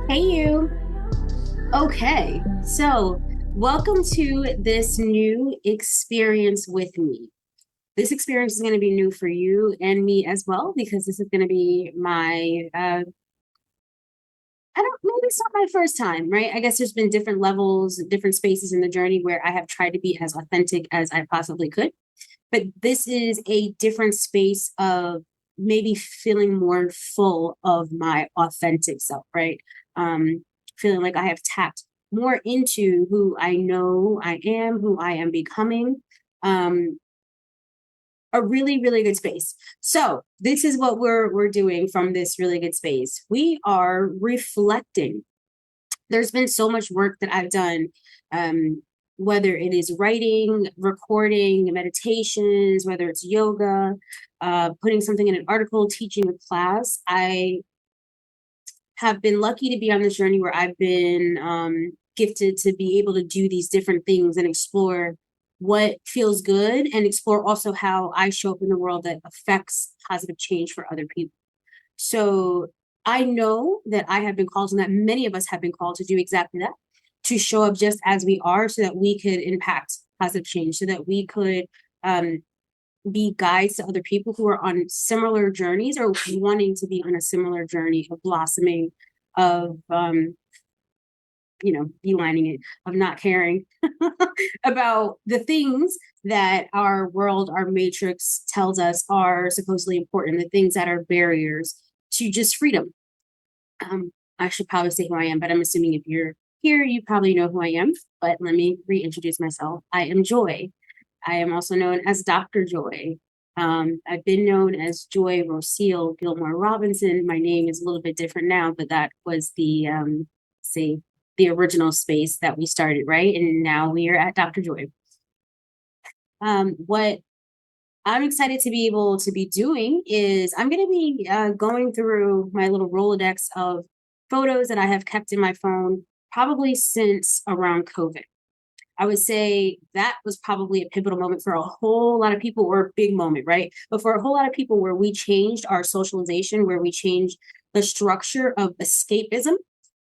Hey, you. Okay, so welcome to this new experience with me. This experience is going to be new for you and me as well, because this is going to be I don't, maybe it's not my first time, right? I guess there's been different levels, different spaces in the journey where I have tried to be as authentic as I possibly could. But this is a different space of maybe feeling more full of my authentic self, right? Feeling like I have tapped more into who I know I am, who I am becoming. Um, a really, really good space. So this is what we're doing from this really good space. We are reflecting. There's been so much work that I've done, whether it is writing, recording, meditations, whether it's yoga, putting something in an article, teaching a class. I have been lucky to be on this journey where I've been gifted to be able to do these different things and explore what feels good and explore also how I show up in the world that affects positive change for other people. So I know that I have been called and that many of us have been called to do exactly that, to show up just as we are so that we could impact positive change, so that we could um, be guides to other people who are on similar journeys or wanting to be on a similar journey of blossoming, of belining it, of not caring about the things that our world, our matrix tells us are supposedly important, the things that are barriers to just freedom. I should probably say who I am, but I'm assuming if you're here, you probably know who I am. But let me reintroduce myself. I am Joy. I am also known as Dr. Joy. I've been known as Joy Roseal Gilmore Robinson. My name is a little bit different now, but that was say, the original space that we started, right? And now we are at Dr. Joy. What I'm excited to be able to be doing is I'm going to be going through my little Rolodex of photos that I have kept in my phone probably since around COVID. I would say that was probably a pivotal moment for a whole lot of people, or a big moment, right? But for a whole lot of people, where we changed our socialization, where we changed the structure of escapism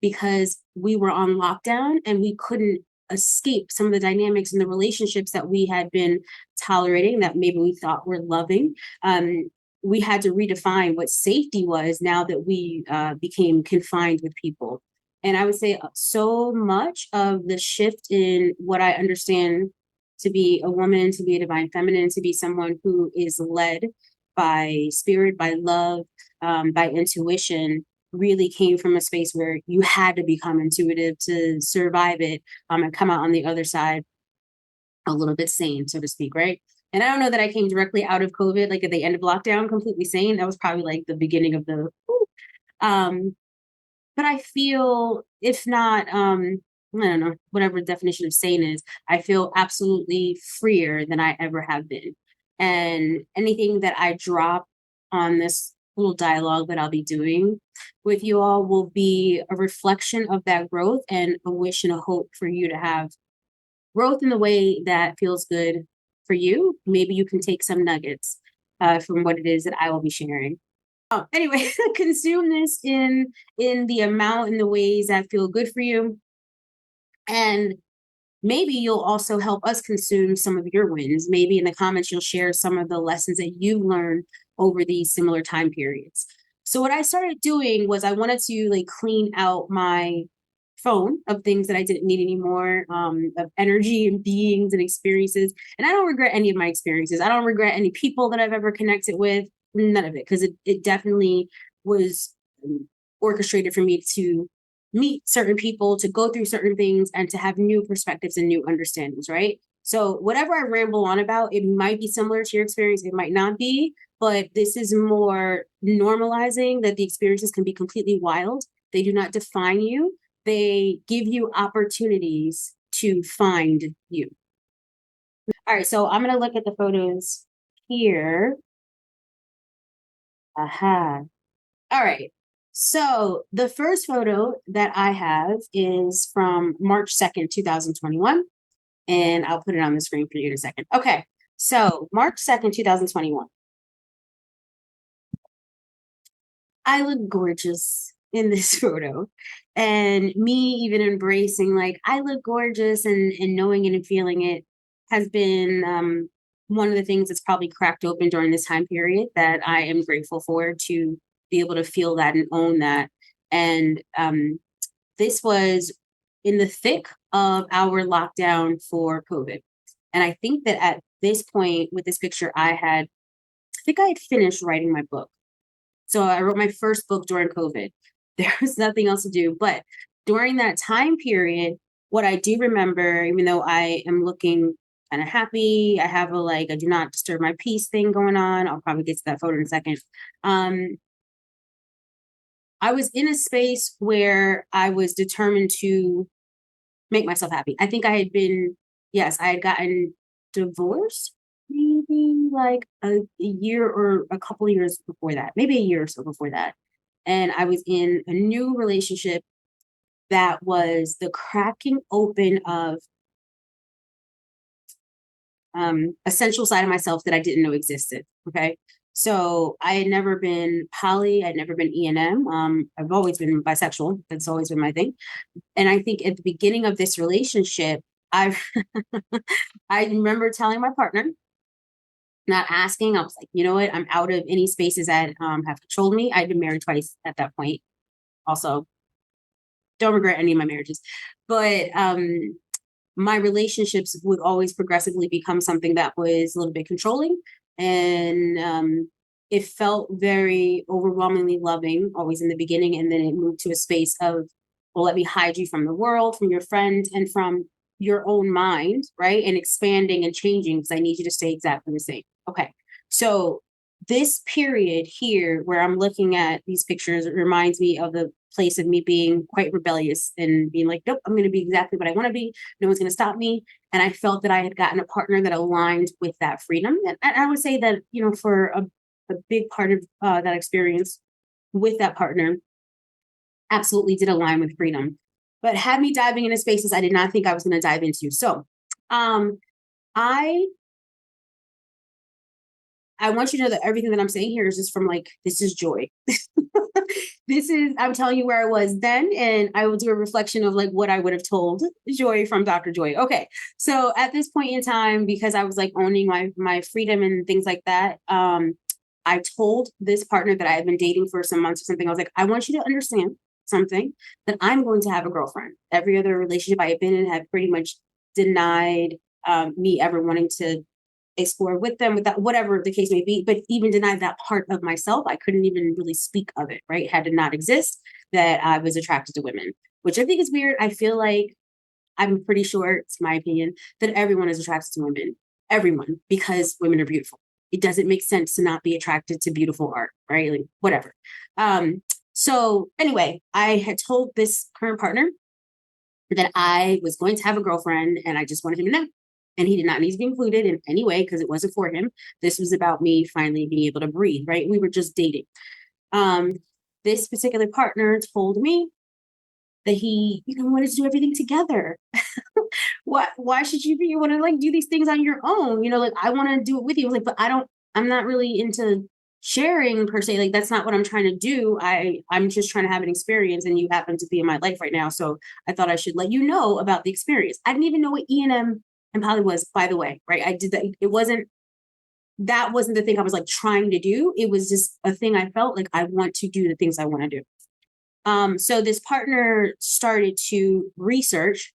because we were on lockdown and we couldn't escape some of the dynamics and the relationships that we had been tolerating, that maybe we thought were loving. We had to redefine what safety was now that we became confined with people. And I would say so much of the shift in what I understand to be a woman, to be a divine feminine, to be someone who is led by spirit, by love, by intuition, really came from a space where you had to become intuitive to survive it, and come out on the other side a little bit sane, so to speak, right? And I don't know that I came directly out of COVID, like at the end of lockdown, completely sane. That was probably like the beginning of the, um, but I feel, if not, I don't know, whatever the definition of sane is, I feel absolutely freer than I ever have been. And anything that I drop on this little dialogue that I'll be doing with you all will be a reflection of that growth and a wish and a hope for you to have growth in the way that feels good for you. Maybe you can take some nuggets from what it is that I will be sharing. Anyway, consume this in the amount and the ways that feel good for you. And maybe you'll also help us consume some of your wins. Maybe in the comments, you'll share some of the lessons that you've learned over these similar time periods. So what I started doing was I wanted to like clean out my phone of things that I didn't need anymore, of energy and beings and experiences. And I don't regret any of my experiences. I don't regret any people that I've ever connected with, none of it, because it definitely was orchestrated for me to meet certain people, to go through certain things, and to have new perspectives and new understandings, right? So whatever I ramble on about, it might be similar to your experience, it might not be, but this is more normalizing that the experiences can be completely wild. They do not define you. They give you opportunities to find you. All right, so I'm going to look at the photos here. Aha. All right. So the first photo that I have is from March 2nd, 2021. And I'll put it on the screen for you in a second. Okay. So March 2nd, 2021. I look gorgeous in this photo. And me even embracing, like, I look gorgeous and knowing it and feeling it has been one of the things that's probably cracked open during this time period that I am grateful for, to be able to feel that and own that. And this was in the thick of our lockdown for COVID. And I think that at this point with this picture, I think I had finished writing my book. So I wrote my first book during COVID. There was nothing else to do. But during that time period, what I do remember, even though I am looking kind of happy, I have a do not disturb my peace thing going on. I'll probably get to that photo in a second. I was in a space where I was determined to make myself happy. I think I had gotten divorced maybe like a year or a couple of years before that, maybe a year or so before that. And I was in a new relationship that was the cracking open of a sensual side of myself that I didn't know existed. Okay. So I had never been poly, I'd never been E&M. I've always been bisexual. That's always been my thing. And I think at the beginning of this relationship, I I remember telling my partner, not asking, I was like, you know what, I'm out of any spaces that have controlled me. I'd been married twice at that point. Also, don't regret any of my marriages. But my relationships would always progressively become something that was a little bit controlling. And it felt very overwhelmingly loving, always in the beginning. And then it moved to a space of, well, let me hide you from the world, from your friend, and from your own mind, right? And expanding and changing because I need you to stay exactly the same. Okay. So this period here where I'm looking at these pictures, it reminds me of the place of me being quite rebellious and being like, nope, I'm going to be exactly what I want to be. No one's going to stop me. And I felt that I had gotten a partner that aligned with that freedom. And I would say that, for a big part of that experience with that partner, absolutely did align with freedom, but had me diving into spaces I did not think I was going to dive into. So I want you to know that everything that I'm saying here is just from this is joy. I'm telling you where I was then, and I will do a reflection of what I would have told Joy from Dr. Joy. Okay. So at this point in time, because I was owning my freedom and things like that, I told this partner that I had been dating for some months or something. I was like, I want you to understand something, that I'm going to have a girlfriend. Every other relationship I have been in had pretty much denied me ever wanting to explore with them, with that, whatever the case may be, but even denied that part of myself. I couldn't even really speak of it, right? It had to not exist that I was attracted to women, which I think is weird. I feel like, I'm pretty sure, it's my opinion, that everyone is attracted to women, everyone, because women are beautiful. It doesn't make sense to not be attracted to beautiful art, right? Whatever. So anyway, I had told this current partner that I was going to have a girlfriend and I just wanted him to know. And he did not need to be included in any way because it wasn't for him. This was about me finally being able to breathe, right? We were just dating. This particular partner told me that he, wanted to do everything together. Why should you want to do these things on your own? I want to do it with you. I was like, but I'm not really into sharing per se. That's not what I'm trying to do. I'm just trying to have an experience, and you happen to be in my life right now. So I thought I should let you know about the experience. I didn't even know what E&M and poly was, by the way, right? I did that. That wasn't the thing I was trying to do. It was just a thing I felt like I want to do the things I want to do. So this partner started to research.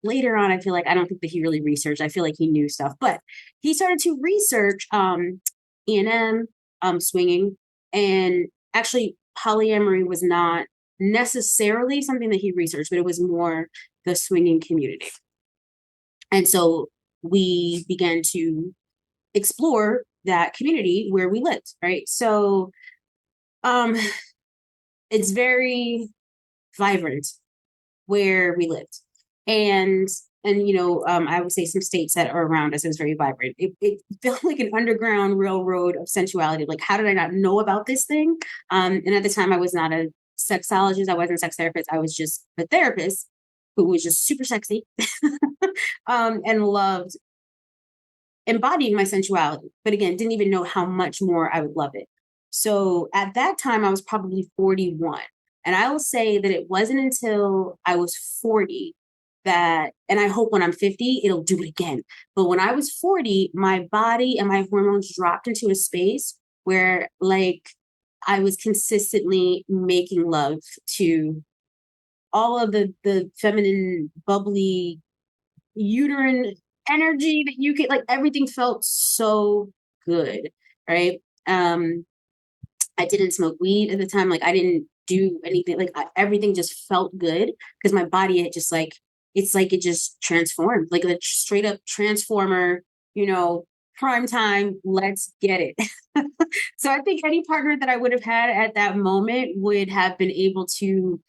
Later on, I feel like I don't think that he really researched. I feel like he knew stuff, but he started to research E&M, swinging, and actually polyamory was not necessarily something that he researched, but it was more the swinging community. And so we began to explore that community where we lived, right? So it's very vibrant where we lived. And and I would say some states that are around us, it was very vibrant. It felt like an underground railroad of sensuality. Like, how did I not know about this thing? And at the time, I was not a sexologist. I wasn't a sex therapist. I was just a therapist who was just super sexy, and loved embodying my sensuality, but again, didn't even know how much more I would love it. So at that time, I was probably 41. And I will say that it wasn't until I was 40 that, and I hope when I'm 50, it'll do it again. But when I was 40, my body and my hormones dropped into a space where, like, I was consistently making love to all of the feminine, bubbly, uterine energy that you could, like, everything felt so good, right? I didn't smoke weed at the time. Like, I didn't do anything. Like, everything just felt good because my body had just, like, it's like it just transformed, like a straight up transformer, you know, prime time, let's get it. So I think any partner that I would have had at that moment would have been able to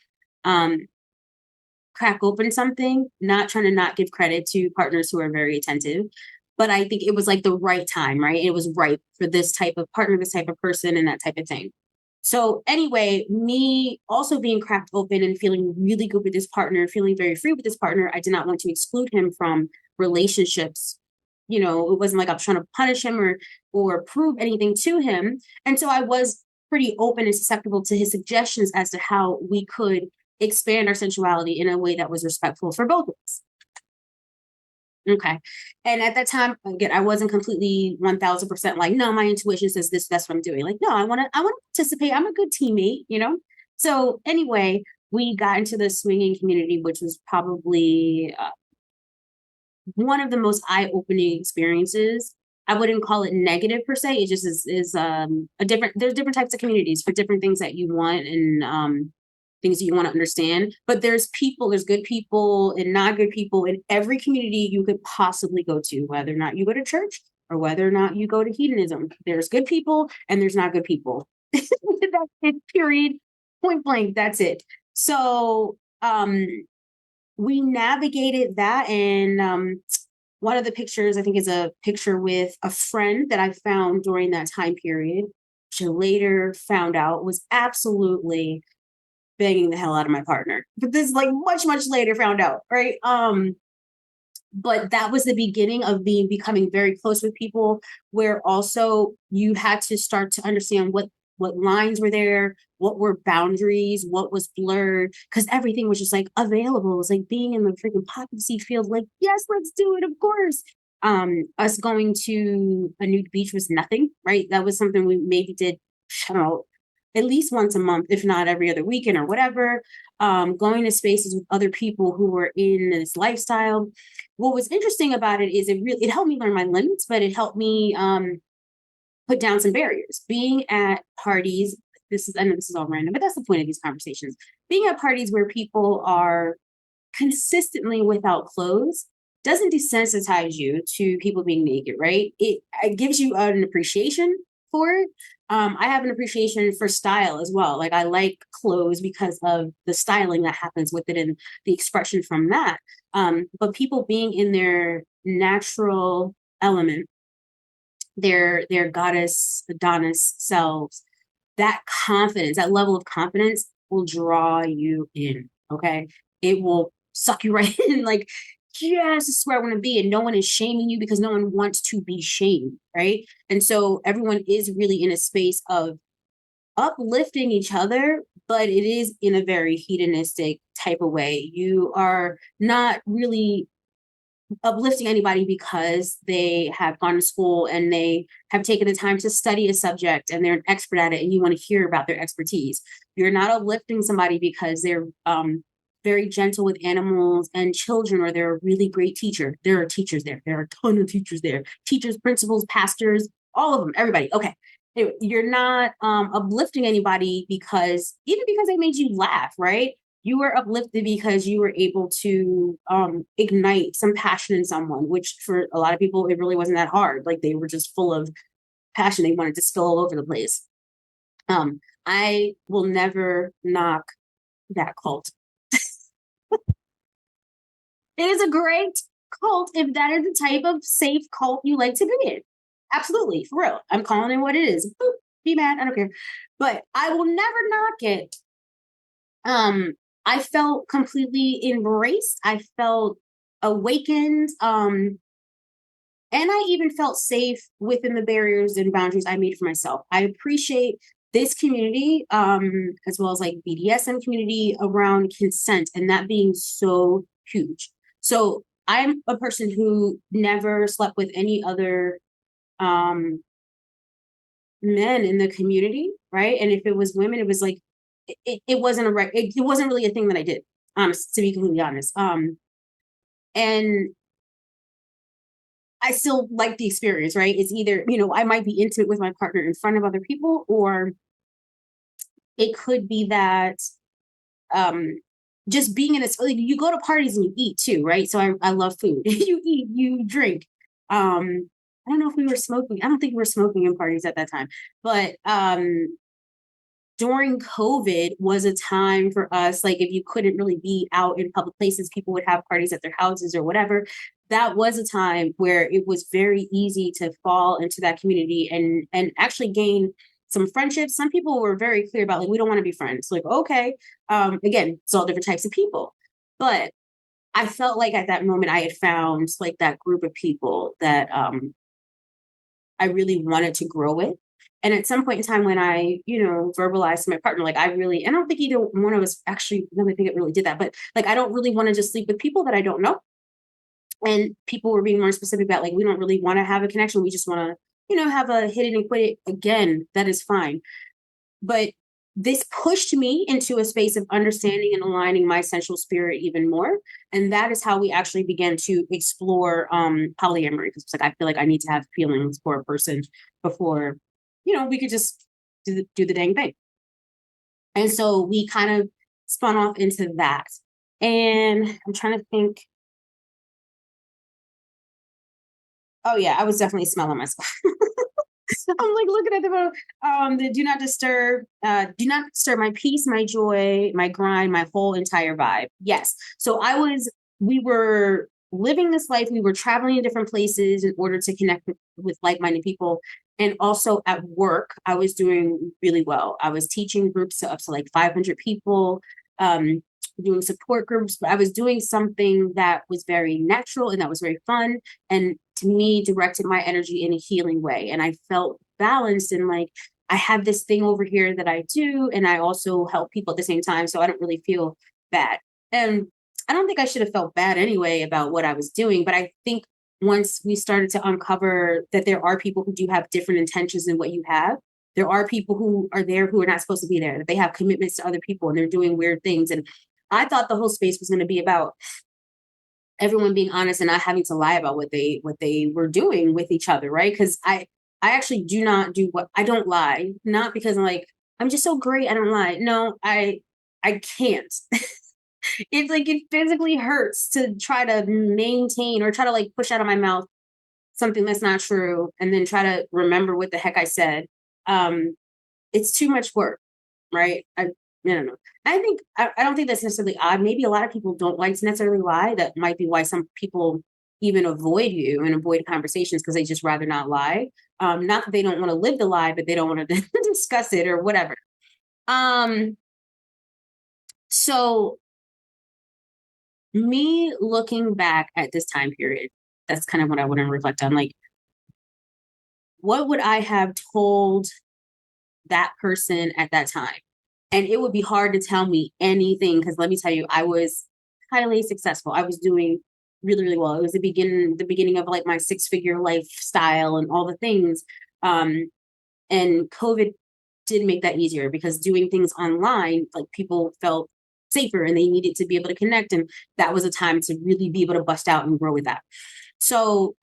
um crack open something, not trying to not give credit to partners who are very attentive. But I think it was like the right time, right? It was right for this type of partner, this type of person, and that type of thing. So, anyway, me also being cracked open and feeling really good with this partner, feeling very free with this partner, I did not want to exclude him from relationships. It wasn't like I was trying to punish him or prove anything to him. And so I was pretty open and susceptible to his suggestions as to how we could expand our sensuality in a way that was respectful for both of us. Okay. And at that time, again, I wasn't completely 1000% like, no, my intuition says this, that's what I'm doing. Like, no, I want to participate. I'm a good teammate. So anyway, we got into the swinging community, which was probably one of the most eye-opening experiences. I wouldn't call it negative per se. It just is a different. There's different types of communities for different things that you want and things that you want to understand. But there's people, there's good people and not good people in every community you could possibly go to, whether or not you go to church or whether or not you go to hedonism. There's good people and there's not good people. That's it. Period. Point blank. That's it. So we navigated that, and one of the pictures I think is a picture with a friend that I found during that time period, which I later found out was absolutely banging the hell out of my partner. But this is like much, much later found out, right? But that was the beginning of becoming very close with people, where also you had to start to understand what lines were there, what were boundaries, what was blurred, because everything was just like available. It was like being in the freaking poppy seed field, like, yes, let's do it, of course. Us going to a nude beach was nothing, right? That was something we maybe did, I don't know, at least once a month, if not every other weekend or whatever. Going to spaces with other people who were in this lifestyle. What was interesting about it is it helped me learn my limits, but it helped me put down some barriers. Being at parties, I know this is all random, but that's the point of these conversations. Being at parties where people are consistently without clothes doesn't desensitize you to people being naked, right? It gives you an appreciation for it. I have an appreciation for style as well. Like, I like clothes because of the styling that happens with it and the expression from that. But people being in their natural element, their goddess Adonis selves, that confidence, that level of confidence will draw you in. Okay. It will suck you right in. Like, yes, this is where I want to be. And no one is shaming you because no one wants to be shamed. Right. And so everyone is really in a space of uplifting each other, but it is in a very hedonistic type of way. You are not really uplifting anybody because they have gone to school and they have taken the time to study a subject and they're an expert at it and you want to hear about their expertise. You're not uplifting somebody because they're very gentle with animals and children, or they're a really great teacher. There are teachers there. There are a ton of teachers there. Teachers, principals, pastors, all of them, everybody. Okay. Anyway, you're not uplifting anybody because they made you laugh, right? You were uplifted because you were able to ignite some passion in someone, which for a lot of people, it really wasn't that hard. Like, they were just full of passion. They wanted to spill all over the place. I will never knock that cult. It is a great cult if that is the type of safe cult you like to be in. Absolutely, for real. I'm calling it what it is. Boop, be mad, I don't care. But I will never knock it. Um, I felt completely embraced. I felt awakened. And I even felt safe within the barriers and boundaries I made for myself. I appreciate this community, as well as like BDSM community around consent and that being so huge. So I'm a person who never slept with any other um, men in the community, right? And if it was women, it was like it wasn't it wasn't really a thing that I did, honest to be completely honest. And I still like the experience, right? It's either, I might be intimate with my partner in front of other people, or it could be that um just being in a, like, you go to parties and you eat too, right? So I love food. You eat, you drink. I don't know if we were smoking. I don't think we were smoking in parties at that time. But during COVID was a time for us, like if you couldn't really be out in public places, people would have parties at their houses or whatever. That was a time where it was very easy to fall into that community and actually gain some friendships. Some people were very clear about like, we don't want to be friends. Like, okay. Again, it's all different types of people. But I felt like at that moment I had found like that group of people that I really wanted to grow with. And at some point in time when I, verbalized to my partner, like I really, and I don't think either one of us actually, I don't think it really did that, but like, I don't really want to just sleep with people that I don't know. And people were being more specific about like, we don't really want to have a connection. We just want to, have a hit it and quit it. Again, that is fine. But this pushed me into a space of understanding and aligning my sensual spirit even more. And that is how we actually began to explore polyamory. Because it's like, I feel like I need to have feelings for a person before, we could just do the dang thing. And so we kind of spun off into that. And I'm trying to think. Oh, yeah, I was definitely smelling myself. I'm like looking at the photo. The do not disturb my peace, my joy, my grind, my whole entire vibe. Yes. So we were living this life. We were traveling in different places in order to connect with like-minded people. And also at work, I was doing really well. I was teaching groups to up to like 500 people, doing support groups, but I was doing something that was very natural and that was very fun. And to me, directed my energy in a healing way. And I felt balanced and like I have this thing over here that I do, and I also help people at the same time. So I don't really feel bad. And I don't think I should have felt bad anyway about what I was doing, but I think once we started to uncover that there are people who do have different intentions than what you have, there are people who are there who are not supposed to be there, that they have commitments to other people and they're doing weird things. And I thought the whole space was going to be about everyone being honest and not having to lie about what they were doing with each other, right? Because I actually do not do what I don't lie, not because I'm like I'm just so great I don't lie. No, I can't. It's like it physically hurts to try to maintain or try to like push out of my mouth something that's not true and then try to remember what the heck I said. It's too much work, right? I don't know. I don't think that's necessarily odd. Maybe a lot of people don't like to necessarily lie. That might be why some people even avoid you and avoid conversations because they just rather not lie. Not that they don't want to live the lie, but they don't want to discuss it or whatever. Um, so me looking back at this time period, that's kind of what I want to reflect on. Like, what would I have told that person at that time? And it would be hard to tell me anything because let me tell you, I was highly successful. I was doing really, really well. It was the beginning of like my six-figure lifestyle and all the things. And COVID did make that easier because doing things online, like people felt safer and they needed to be able to connect. And that was a time to really be able to bust out and grow with that. So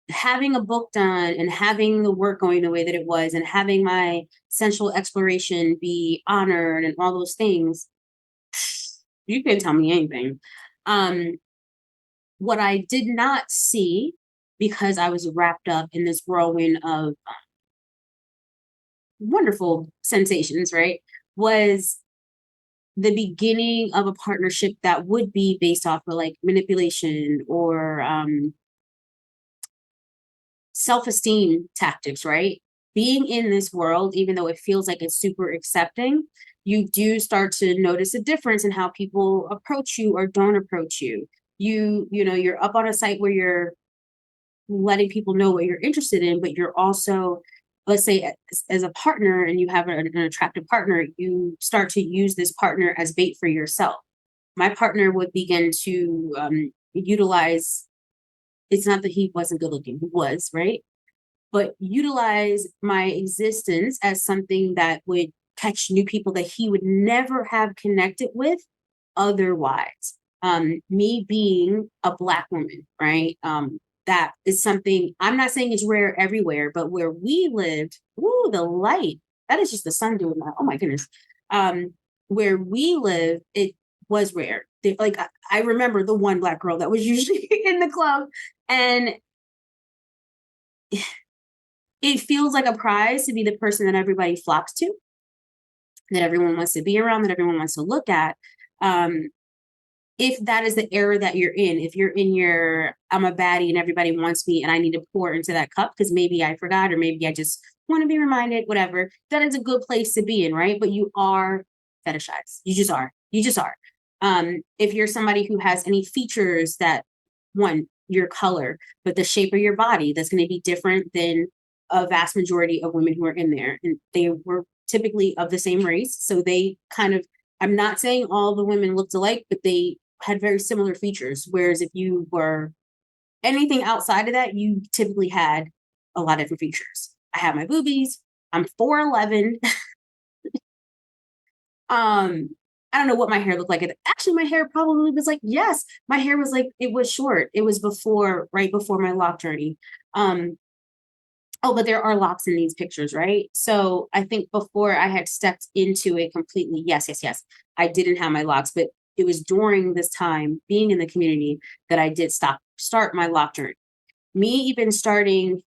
having a book done and having the work going the way that it was and having my sensual exploration be honored and all those things, you can tell me anything. Um, what I did not see because I was wrapped up in this whirlwind of wonderful sensations, right, was the beginning of a partnership that would be based off of like manipulation or self-esteem tactics, right? Being in this world, even though it feels like it's super accepting, you do start to notice a difference in how people approach you or don't approach you. You know, you're up on a site where you're letting people know what you're interested in, but you're also, let's say, as a partner and you have an attractive partner, you start to use this partner as bait for yourself. My partner would begin to utilize, it's not that he wasn't good looking, he was, right? But utilize my existence as something that would catch new people that he would never have connected with otherwise. Me being a Black woman, right? That is something, I'm not saying it's rare everywhere, but where we lived, ooh, the light, that is just the sun doing that. Oh my goodness. Where we live, it was rare. Like I remember the one Black girl that was usually in the club, and it feels like a prize to be the person that everybody flocks to, that everyone wants to be around, that everyone wants to look at. If that is the era that you're in, if you're in your, I'm a baddie and everybody wants me and I need to pour into that cup because maybe I forgot or maybe I just want to be reminded, whatever, that is a good place to be in, right? But you are fetishized. You just are. You just are. If you're somebody who has any features that, one, your color, but the shape of your body, that's going to be different than a vast majority of women who are in there. And they were typically of the same race. So they kind of, I'm not saying all the women looked alike, but they had very similar features. Whereas if you were anything outside of that, you typically had a lot of different features. I have my boobies. I'm 4'11". I don't know what my hair looked like. Actually, my hair probably was like, yes, my hair was like, it was short. It was before, right before my lock journey. Oh, but there are locks in these pictures, right? So I think before I had stepped into it completely, yes, I didn't have my locks, but it was during this time being in the community that I did start my lock journey. Me even starting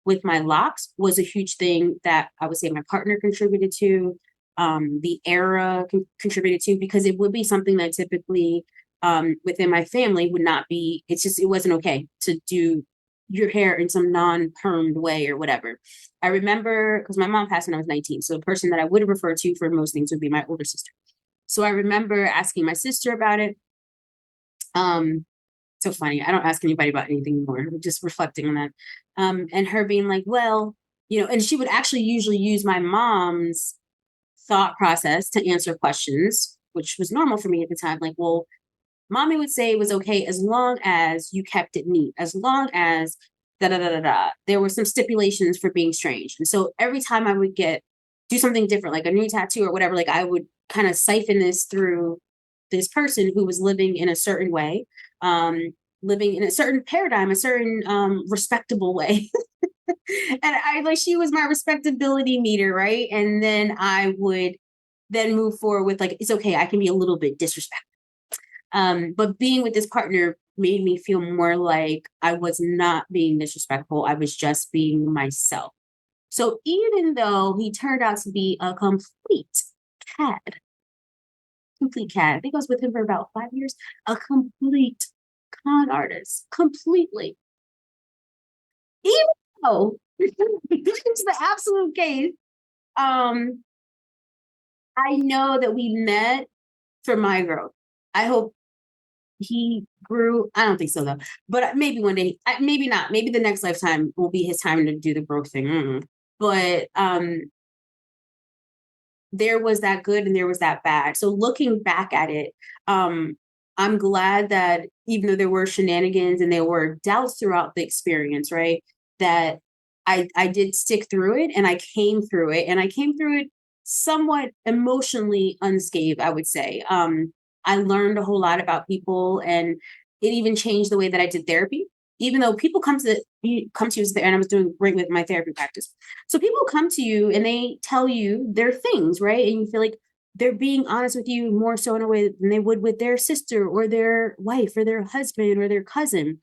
with my locks was a huge thing that I would say my partner contributed to, the era contributed to, because it would be something that typically within my family would not be, it's just, it wasn't okay to do your hair in some non-permed way or whatever. I remember, because my mom passed when I was 19, so the person that I would refer to for most things would be my older sister. So I remember asking my sister about it. So funny. I don't ask anybody about anything anymore. I'm just reflecting on that. And her being like, well, you know, and she would actually usually use my mom's thought process to answer questions, which was normal for me at the time. Like, well, mommy would say it was okay as long as you kept it neat, as long as da da da da da. There were some stipulations for being strange. And so every time I would do something different, like a new tattoo or whatever, like I would kind of siphon this through this person who was living in a certain way, living in a certain paradigm, a certain respectable way. And I like, she was my respectability meter, right? And then I would then move forward with like, it's okay, I can be a little bit disrespectful. But being with this partner made me feel more like I was not being disrespectful. I was just being myself. So even though he turned out to be a cad, complete cad, I think I was with him for about 5 years, a complete con artist, completely. Even though this is the absolute case, um, I know that we met for my growth. I hope he grew. I don't think so though, but maybe one day, maybe not. Maybe the next lifetime will be his time to do the growth thing. But there was that good and there was that bad. So looking back at it, I'm glad that even though there were shenanigans and there were doubts throughout the experience, right, that I did stick through it and I came through it, and I came through it somewhat emotionally unscathed, I would say. I learned a whole lot about people, and it even changed the way that I did therapy. Even though people come to you, and I was doing great with my therapy practice. So people come to you and they tell you their things, right? And you feel like they're being honest with you more so in a way than they would with their sister or their wife or their husband or their cousin.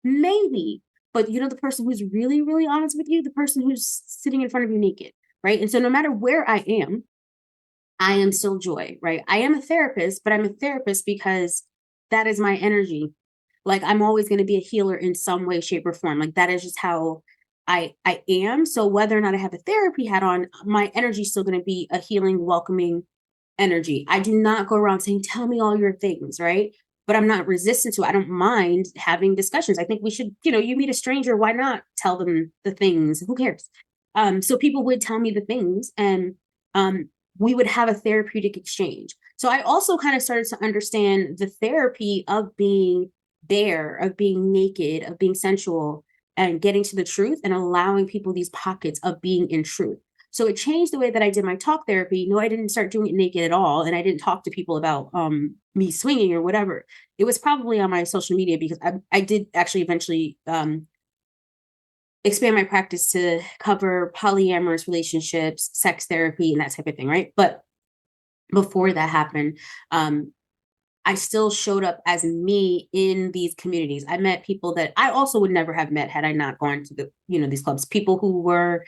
Maybe. But you know, the person who's really, really honest with you, the person who's sitting in front of you naked, right? And so no matter where I am, I am still joy, right? I am a therapist, but I'm a therapist because that is my energy. Like I'm always going to be a healer in some way, shape, or form. Like that is just how I am. So whether or not I have a therapy hat on, my energy is still going to be a healing, welcoming energy. I do not go around saying, tell me all your things, right? But I'm not resistant to it. I don't mind having discussions. I think we should, you meet a stranger, why not tell them the things? Who cares? So people would tell me the things, and we would have a therapeutic exchange. So I also kind of started to understand the therapy of being bare, of being naked, of being sensual, and getting to the truth and allowing people these pockets of being in truth. So it changed the way that I did my talk therapy. No, I didn't start doing it naked at all. And I didn't talk to people about me swinging or whatever. It was probably on my social media because I did actually eventually expand my practice to cover polyamorous relationships, sex therapy, and that type of thing, right? But before that happened, I still showed up as me in these communities. I met people that I also would never have met had I not gone to these clubs. People who were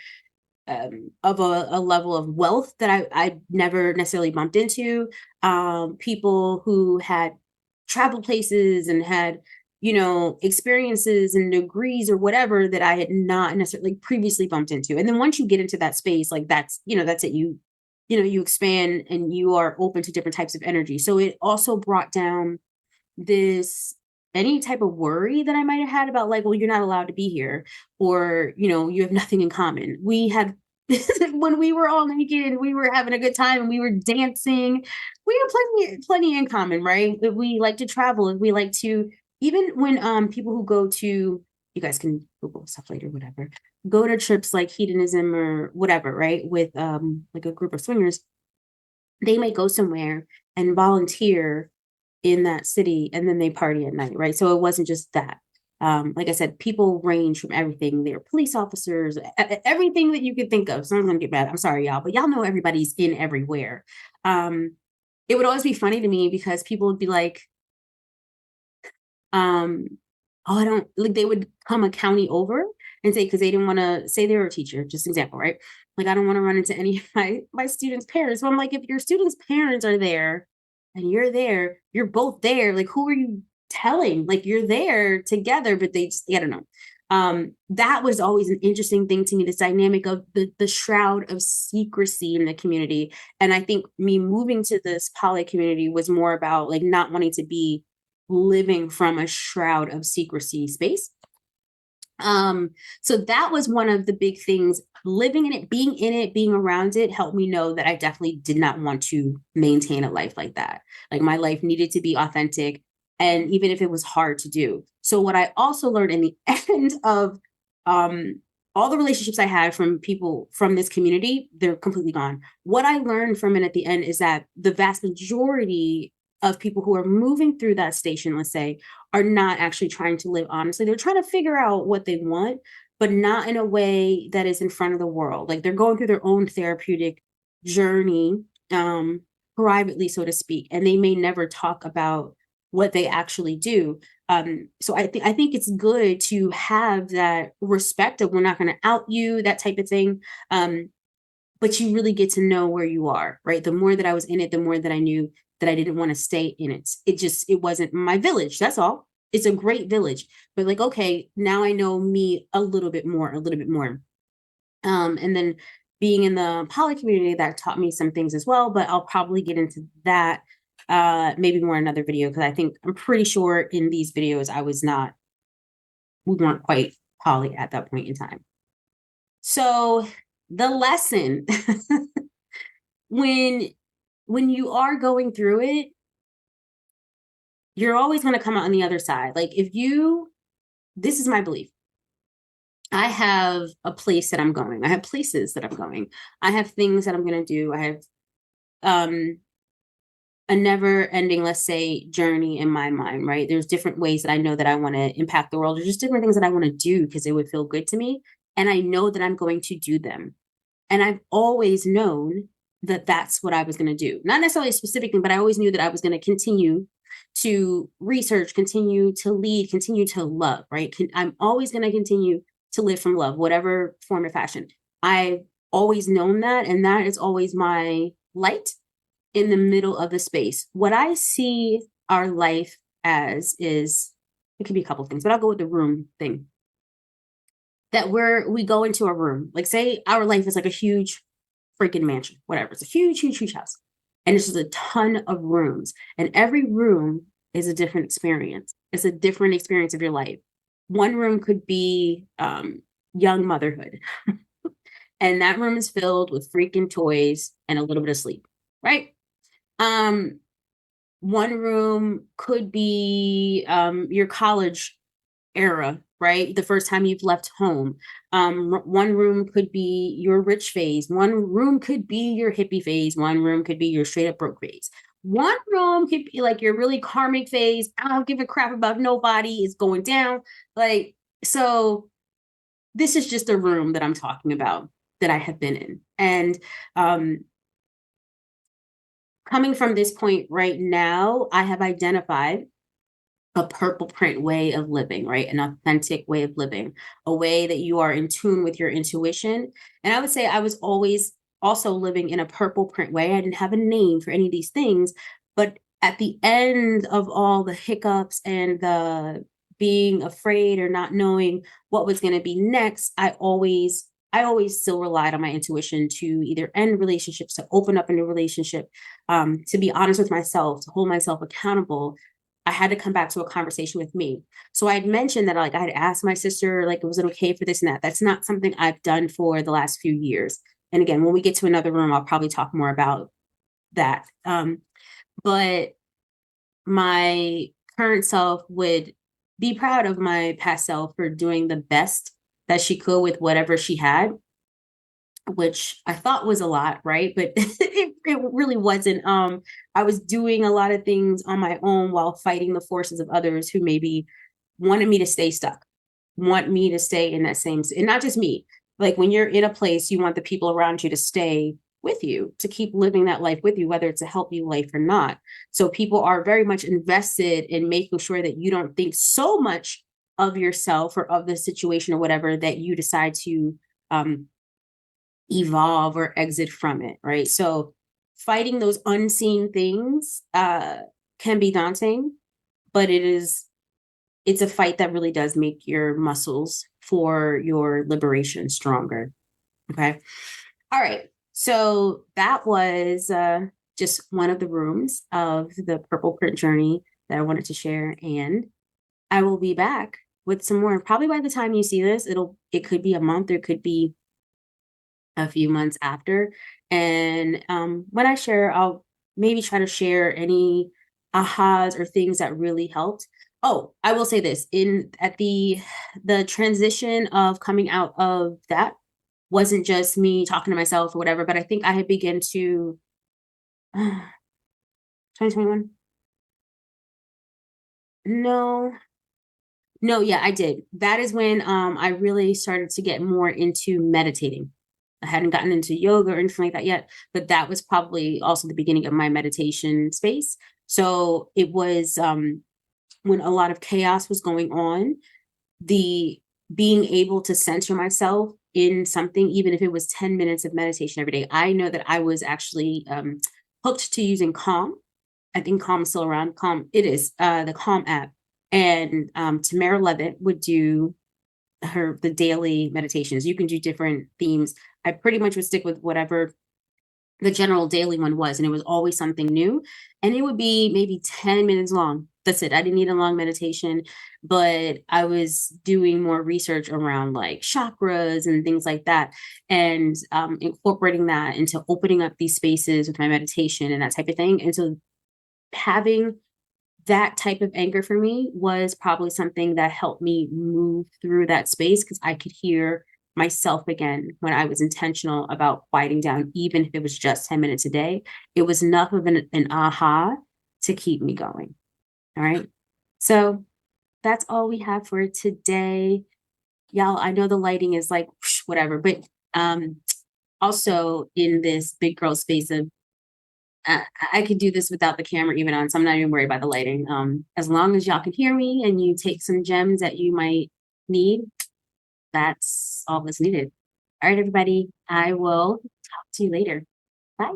of a level of wealth that I never necessarily bumped into. People who had traveled places and had, experiences and degrees or whatever that I had not necessarily previously bumped into. And then once you get into that space, like that's it. You expand and you are open to different types of energy. So it also brought down this any type of worry that I might have had about like, well, you're not allowed to be here, or you have nothing in common. We had when we were all naked and we were having a good time and we were dancing, we had plenty in common, right? If we like to travel, if we like to, even when people who go to, you guys can Google stuff later, whatever, go to trips like hedonism or whatever, right? With like a group of swingers, they may go somewhere and volunteer in that city and then they party at night, right? So it wasn't just that. Like I said, people range from everything. They're police officers, everything that you could think of. Someone's gonna get mad. I'm sorry, y'all, but y'all know everybody's in everywhere. It would always be funny to me because people would be like, um, oh, I don't like they would come a county over and say, because they didn't want to say they were a teacher, just an example, right? Like I don't want to run into any of my students' parents. So I'm like, if your students' parents are there and you're there, you're both there. Like, who are you telling? Like you're there together, but they just, I don't know. That was always an interesting thing to me, this dynamic of the shroud of secrecy in the community. And I think me moving to this poly community was more about like not wanting to be living from a shroud of secrecy space. So that was one of the big things. Living in it, being around it helped me know that I definitely did not want to maintain a life like that. Like my life needed to be authentic, and even if it was hard to do. So what I also learned in the end of all the relationships I had from people from this community, they're completely gone. What I learned from it at the end is that the vast majority of people who are moving through that station, let's say, are not actually trying to live honestly. They're trying to figure out what they want, but not in a way that is in front of the world. Like they're going through their own therapeutic journey, privately, so to speak, and they may never talk about what they actually do. So I think it's good to have that respect of we're not going to out you, that type of thing. But you really get to know where you are, right? The more that I was in it, the more that I knew that I didn't want to stay in it. It wasn't my village. That's all. It's a great village, but like, okay, now I know me a little bit more, a little bit more. And then being in the poly community, that taught me some things as well, but I'll probably get into that maybe more in another video, because I'm pretty sure in these videos we weren't quite poly at that point in time. So the lesson when you are going through it, you're always going to come out on the other side. Like this is my belief. I have a place that I'm going. I have places that I'm going. I have things that I'm going to do. I have a never ending, let's say, journey in my mind, right? There's different ways that I know that I want to impact the world. There's just different things that I want to do because it would feel good to me. And I know that I'm going to do them. And I've always known that that's what I was going to do. Not necessarily a specific thing, but I always knew that I was going to continue to research, continue to lead, continue to love, right? I'm always going to continue to live from love, whatever form or fashion. I've always known that. And that is always my light. in the middle of the space. What I see our life as is, it could be a couple of things, but I'll go with the room thing. That we go into a room, like say our life is like a huge freaking mansion, whatever. It's a huge, huge, huge house. And it's just a ton of rooms. And every room is a different experience. It's a different experience of your life. One room could be young motherhood. And that room is filled with freaking toys and a little bit of sleep, right? Um, One room could be your college era, right? The first time you've left home. One room could be your rich phase. One room could be your hippie phase. One room could be your straight up broke phase. One room could be like your really karmic phase. I don't give a crap about nobody. It's going down. Like, so this is just a room that I'm talking about that I have been in. And coming from this point right now, I have identified a purple print way of living, right? An authentic way of living, a way that you are in tune with your intuition. And I would say I was always also living in a purple print way. I didn't have a name for any of these things, but at the end of all the hiccups and the being afraid or not knowing what was going to be next, I always still relied on my intuition to either end relationships, to open up a new relationship, to be honest with myself, to hold myself accountable. I had to come back to a conversation with me. So I had mentioned that like I had asked my sister, like, was it okay for this and that? That's not something I've done for the last few years. And again, when we get to another room, I'll probably talk more about that. But my current self would be proud of my past self for doing the best that she could with whatever she had, which I thought was a lot, right? But it really wasn't. I was doing a lot of things on my own while fighting the forces of others who maybe wanted me to stay stuck, want me to stay in that same, and not just me. Like when you're in a place, you want the people around you to stay with you, to keep living that life with you, whether it's a healthy life or not. So people are very much invested in making sure that you don't think so much of yourself or of the situation or whatever that you decide to evolve or exit from it, right? So fighting those unseen things can be daunting, but it's a fight that really does make your muscles for your liberation stronger. Okay. All right. So that was just one of the rooms of the purple print journey that I wanted to share. And I will be back with some more. Probably by the time you see this, it could be a month, or it could be a few months after. And when I share, I'll maybe try to share any ahas or things that really helped. Oh, I will say this, in at the transition of coming out of that wasn't just me talking to myself or whatever, but I think I had begun to 2021. No, no, yeah, I did. That is when I really started to get more into meditating. I hadn't gotten into yoga or anything like that yet, but that was probably also the beginning of my meditation space. So it was when a lot of chaos was going on, the being able to center myself in something, even if it was 10 minutes of meditation every day. I know that I was actually hooked to using Calm. I think Calm is still around. Calm, it is the Calm app. And Tamara Levitt would do the daily meditations. You can do different themes. I pretty much would stick with whatever the general daily one was, and it was always something new. And it would be maybe 10 minutes long. That's it. I didn't need a long meditation, but I was doing more research around like chakras and things like that, and incorporating that into opening up these spaces with my meditation and that type of thing. And so having that type of anger for me was probably something that helped me move through that space, because I could hear myself again when I was intentional about quieting down, even if it was just 10 minutes a day. It was enough of an aha to keep me going. All right. So that's all we have for today. Y'all, I know the lighting is like whatever, but also in this big girl space of I could do this without the camera even on, so I'm not even worried about the lighting. As long as y'all can hear me and you take some gems that you might need, that's all that's needed. All right, everybody. I will talk to you later. Bye.